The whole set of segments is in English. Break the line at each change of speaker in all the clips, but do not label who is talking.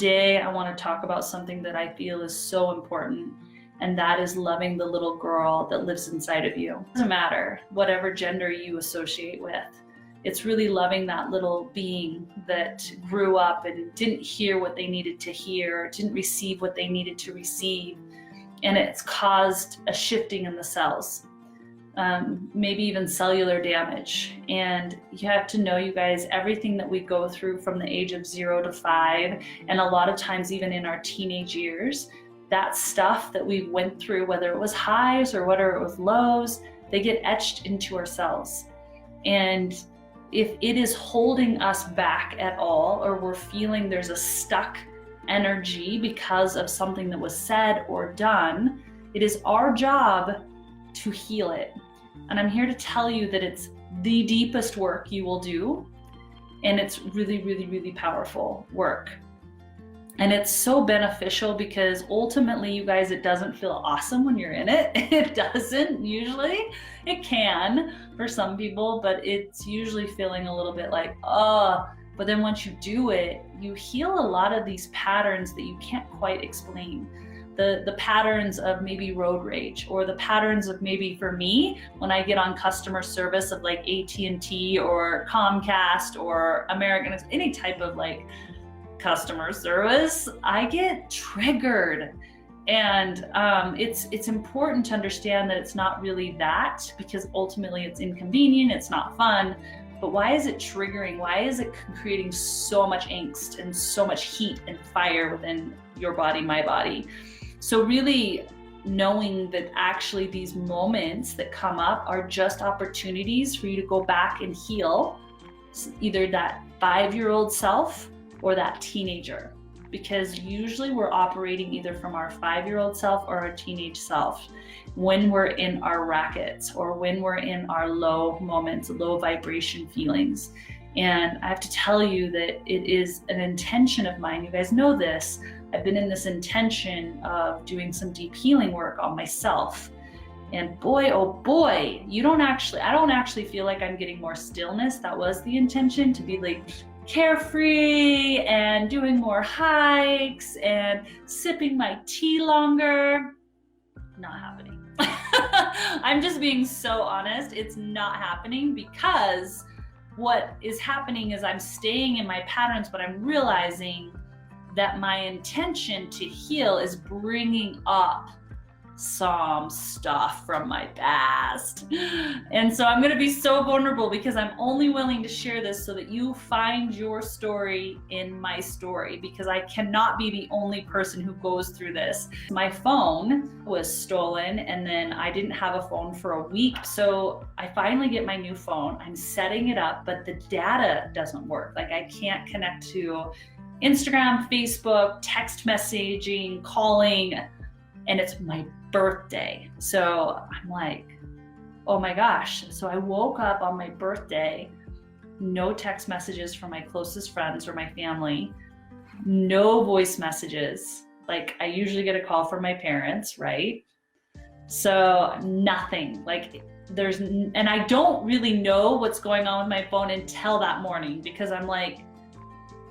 Today, I want to talk about something that I feel is so important, and that is loving the little girl that lives inside of you. It doesn't matter whatever gender you associate with. It's really loving that little being that grew up and didn't hear what they needed to hear, didn't receive what they needed to receive, and it's caused a shifting in the cells. Maybe even cellular damage. And you have to know, you guys, everything that we go through from the age of 0 to 5, and a lot of times even in our teenage years, that stuff that we went through, whether it was highs or whether it was lows, they get etched into our cells. And if it is holding us back at all, or we're feeling there's a stuck energy because of something that was said or done, it is our job to heal it. And I'm here to tell you that it's the deepest work you will do, and it's really, really, really powerful work. And it's so beneficial because ultimately, you guys, it doesn't feel awesome when you're in it. It doesn't usually. It can for some people, but it's usually feeling a little bit like, oh, but then once you do it, you heal a lot of these patterns that you can't quite explain. The patterns of maybe road rage, or the patterns of maybe, for me, when I get on customer service of like AT&T or Comcast or American, any type of like customer service, I get triggered. And it's important to understand that it's not really that, because ultimately it's inconvenient, it's not fun. But why is it triggering? Why is it creating so much angst and so much heat and fire within your body, my body? So really knowing that actually these moments that come up are just opportunities for you to go back and heal either that 5-year-old self or that teenager. Because usually we're operating either from our 5-year-old self or our teenage self when we're in our rackets, or when we're in our low moments, low vibration feelings. And I have to tell you that it is an intention of mine. You guys know this. I've been in this intention of doing some deep healing work on myself. And boy, oh boy, I don't actually feel like I'm getting more stillness. That was the intention, to be like carefree and doing more hikes and sipping my tea longer. Not happening. I'm just being so honest. It's not happening, because what is happening is I'm staying in my patterns, but I'm realizing that my intention to heal is bringing up some stuff from my past. And so I'm going to be so vulnerable, because I'm only willing to share this so that you find your story in my story, because I cannot be the only person who goes through this. My phone was stolen, and then I didn't have a phone for a week. So I finally get my new phone. I'm setting it up, but the data doesn't work. Like, I can't connect to Instagram, Facebook, text messaging, calling, and it's my birthday. So I'm like, oh my gosh. So I woke up on my birthday, no text messages from my closest friends or my family, no voice messages. Like, I usually get a call from my parents, right? So nothing, like and I don't really know what's going on with my phone until that morning, because I'm like,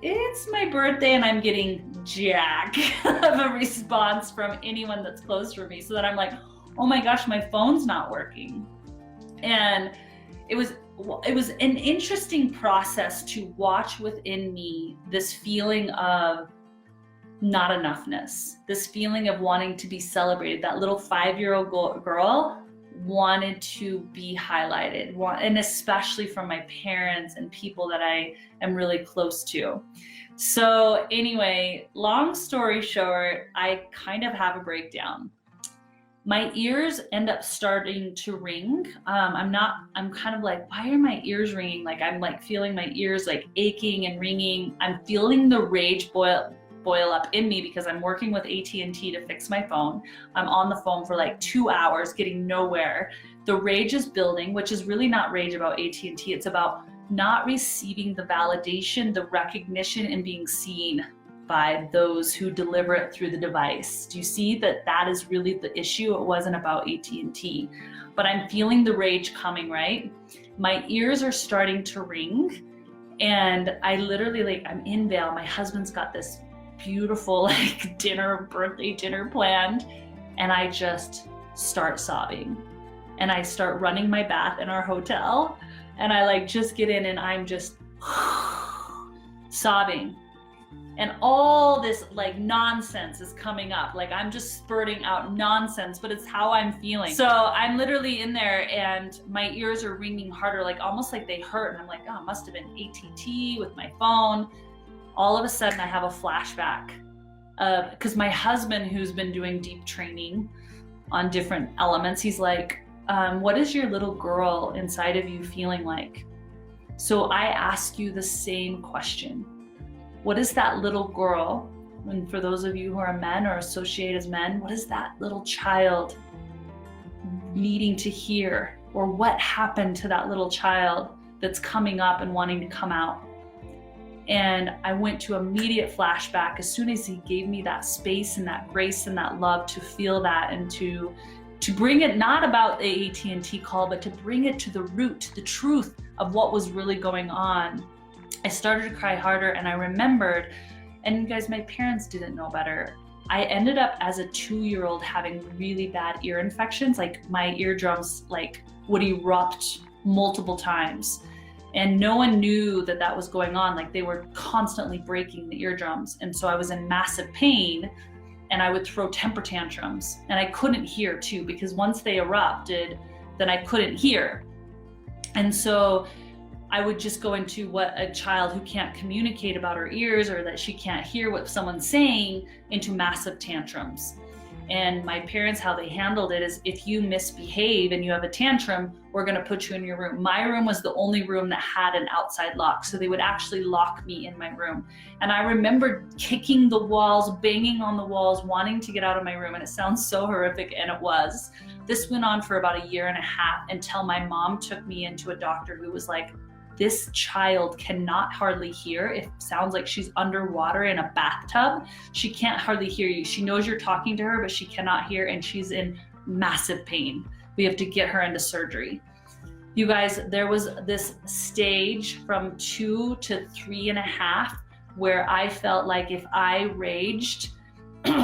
it's my birthday and I'm getting jack of a response from anyone that's close to me. So that I'm like, oh my gosh, my phone's not working. And it was an interesting process to watch within me this feeling of not enoughness, this feeling of wanting to be celebrated. That little 5-year-old girl wanted to be highlighted, and especially from my parents and people that I am really close to. So anyway, long story short, I kind of have a breakdown. My ears end up starting to ring. I'm kind of like, why are my ears ringing? Like, I'm like feeling my ears like aching and ringing. I'm feeling the rage boil up in me, because I'm working with AT&T to fix my phone. I'm on the phone for like 2 hours getting nowhere. The rage is building, which is really not rage about AT&T. It's about not receiving the validation, the recognition, and being seen by those who deliver it through the device. Do you see that is really the issue? It wasn't about AT&T, but I'm feeling the rage coming, right? My ears are starting to ring, and I literally, like, I'm in Vail. My husband's got this beautiful like birthday dinner planned, and I just start sobbing. And I start running my bath in our hotel, and I like just get in and I'm just sobbing. And all this like nonsense is coming up. Like I'm just spurting out nonsense, but it's how I'm feeling. So I'm literally in there and my ears are ringing harder, like almost like they hurt. And I'm like, oh, it must have been AT&T with my phone. All of a sudden I have a flashback because my husband, who's been doing deep training on different elements, he's like, what is your little girl inside of you feeling like? So I ask you the same question. What is that little girl? And for those of you who are men or associate as men, what is that little child needing to hear? Or what happened to that little child that's coming up and wanting to come out? And I went to immediate flashback as soon as he gave me that space and that grace and that love to feel that, and to bring it not about the AT&T call, but to bring it to the root, the truth of what was really going on. I started to cry harder, and I remembered, and you guys, my parents didn't know better. I ended up as a 2-year-old having really bad ear infections. Like my eardrums like would erupt multiple times, and no one knew that that was going on. Like they were constantly breaking the eardrums. And so I was in massive pain, and I would throw temper tantrums, and I couldn't hear too, because once they erupted, then I couldn't hear. And so I would just go into what a child who can't communicate about her ears, or that she can't hear what someone's saying, into massive tantrums. And my parents, how they handled it is, if you misbehave and you have a tantrum, we're gonna put you in your room. My room was the only room that had an outside lock, so they would actually lock me in my room. And I remember kicking the walls, banging on the walls, wanting to get out of my room. And it sounds so horrific, and it was. This went on for about 1.5 years until my mom took me into a doctor who was like, this child cannot hardly hear. It sounds like she's underwater in a bathtub. She can't hardly hear you. She knows you're talking to her, but she cannot hear, and she's in massive pain. We have to get her into surgery. You guys, there was this stage from 2 to 3.5 where I felt like if I raged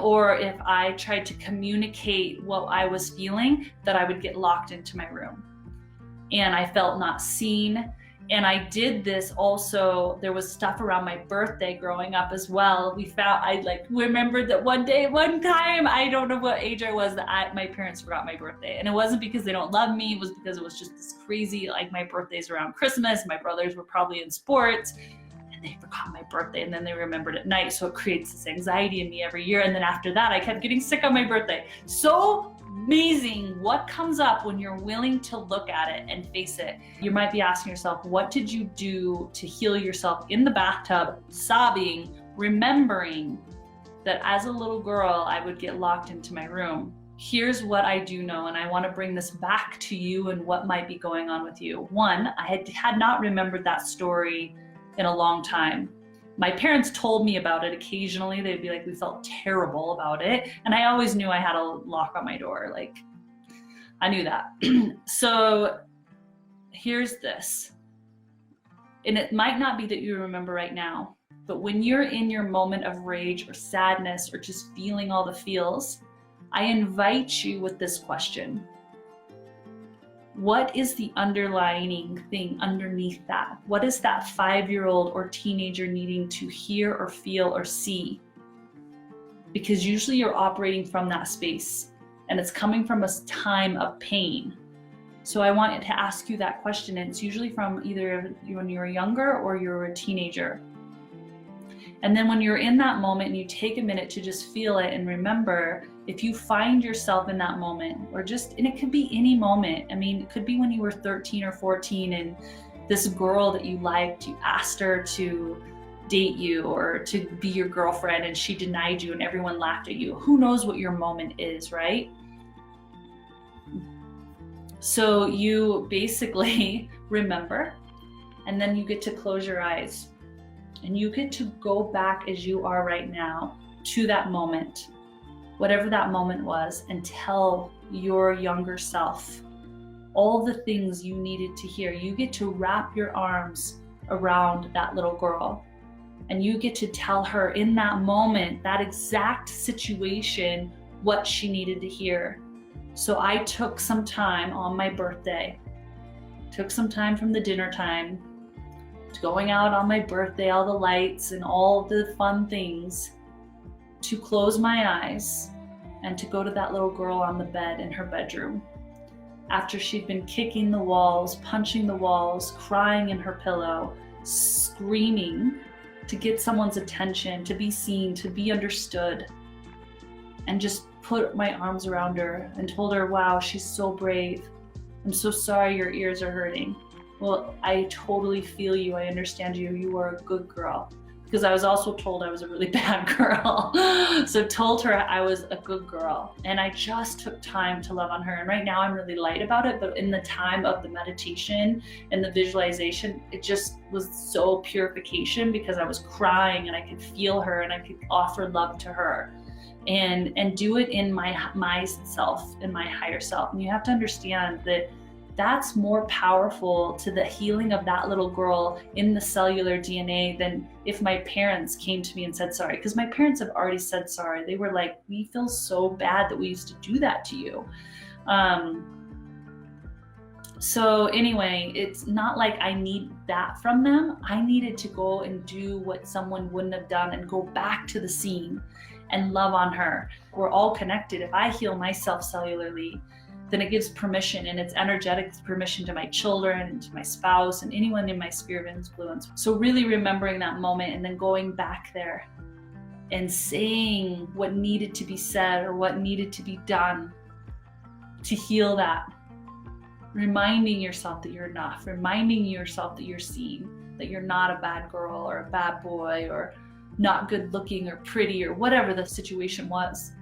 or if I tried to communicate what I was feeling, that I would get locked into my room. And I felt not seen. And I did this also, there was stuff around my birthday growing up as well. I like remembered that one time, I don't know what age I was, that my parents forgot my birthday. And it wasn't because they don't love me, it was because it was just this crazy, like my birthday's around Christmas, my brothers were probably in sports, and they forgot my birthday, and then they remembered at night. So it creates this anxiety in me every year. And then after that, I kept getting sick on my birthday. So amazing what comes up when you're willing to look at it and face it. You might be asking yourself, what did you do to heal yourself in the bathtub, sobbing, remembering that as a little girl, I would get locked into my room? Here's what I do know, and I want to bring this back to you and what might be going on with you. One, I had not remembered that story in a long time. My parents told me about it occasionally. They'd be like, we felt terrible about it. And I always knew I had a lock on my door. Like, I knew that. So here's this. And it might not be that you remember right now, but when you're in your moment of rage or sadness or just feeling all the feels, I invite you with this question. What is the underlying thing underneath that? What is that 5-year-old or teenager needing to hear or feel or see? Because usually you're operating from that space, and it's coming from a time of pain. So I want to ask you that question, and it's usually from either when you're younger or you're a teenager. And then when you're in that moment and you take a minute to just feel it and remember, if you find yourself in that moment, or just, and it could be any moment. I mean, it could be when you were 13 or 14 and this girl that you liked, you asked her to date you or to be your girlfriend and she denied you and everyone laughed at you. Who knows what your moment is, right? So you basically remember, and then you get to close your eyes. And you get to go back as you are right now to that moment, whatever that moment was, and tell your younger self all the things you needed to hear. You get to wrap your arms around that little girl And you get to tell her in that moment, that exact situation, what she needed to hear. So I took some time on my birthday, took some time from the dinner time, to going out on my birthday, all the lights and all the fun things, to close my eyes and to go to that little girl on the bed in her bedroom. After she'd been kicking the walls, punching the walls, crying in her pillow, screaming to get someone's attention, to be seen, to be understood, and just put my arms around her and told her, wow, she's so brave. I'm so sorry your ears are hurting. Well, I totally feel you. I understand you. You are a good girl. Because I was also told I was a really bad girl. So told her I was a good girl. And I just took time to love on her. And right now I'm really light about it, but in the time of the meditation and the visualization, it just was so purification, because I was crying and I could feel her and I could offer love to her. And do it in my self, in my higher self. And you have to understand that that's more powerful to the healing of that little girl in the cellular DNA than if my parents came to me and said sorry. Because my parents have already said sorry. They were like, we feel so bad that we used to do that to you. So anyway, it's not like I need that from them. I needed to go and do what someone wouldn't have done and go back to the scene and love on her. We're all connected. If I heal myself cellularly, then it gives permission, and it's energetic permission to my children and to my spouse and anyone in my sphere of influence. So really remembering that moment and then going back there and saying what needed to be said or what needed to be done to heal that. Reminding yourself that you're enough, reminding yourself that you're seen, that you're not a bad girl or a bad boy or not good looking or pretty or whatever the situation was.